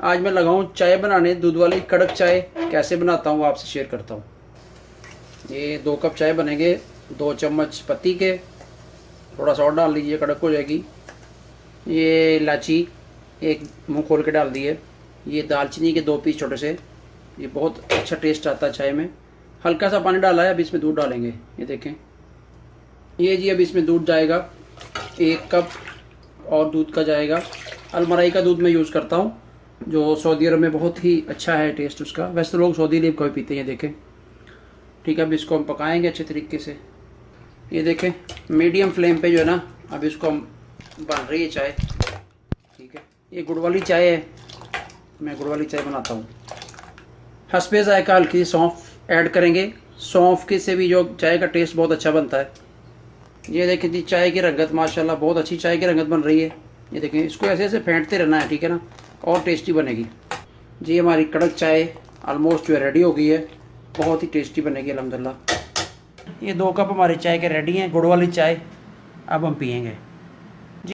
आज मैं लगाऊं चाय बनाने। दूध वाली कड़क चाय कैसे बनाता हूँ आपसे शेयर करता हूँ। ये 2 कप चाय बनेंगे। 2 चम्मच पत्ती के, थोड़ा सा और डाल लीजिए, कड़क हो जाएगी। ये इलायची एक मुंह खोल के डाल दिए। ये दालचीनी के 2 पीस छोटे से। ये बहुत अच्छा टेस्ट आता है चाय में। हल्का सा पानी डाला है, अब इसमें दूध डालेंगे। ये देखें, ये जी अब इसमें दूध जाएगा 1 कप और दूध का जाएगा। अलमराई का दूध मैं यूज़ करता हूँ, जो सऊदी अरब में बहुत ही अच्छा है टेस्ट उसका। वैसे तो लोग सऊदी लीव कोई पीते हैं। देखें, ठीक है। अब इसको हम पकाएंगे अच्छे तरीके से। ये देखें मीडियम फ्लेम पे जो है ना, अब इसको हम बन रही है चाय। ठीक है, ये गुड़ वाली चाय है। मैं गुड़ वाली चाय बनाता हूँ। हस्बे ज़ायका हल्की सौंफ ऐड करेंगे। सौंफ के से भी जो चाय का टेस्ट बहुत अच्छा बनता है। ये देखें जी चाय की रंगत, माशाल्लाह बहुत अच्छी चाय की रंगत बन रही है। ये देखें, इसको ऐसे ऐसे फेंटते रहना है, ठीक है ना, और टेस्टी बनेगी जी। हमारी कड़क चाय ऑलमोस्ट जो है रेडी हो गई है। बहुत ही टेस्टी बनेगी अल्हम्दुलिल्लाह। ये 2 कप हमारी चाय के रेडी हैं, गुड़ वाली चाय। अब हम पियेंगे।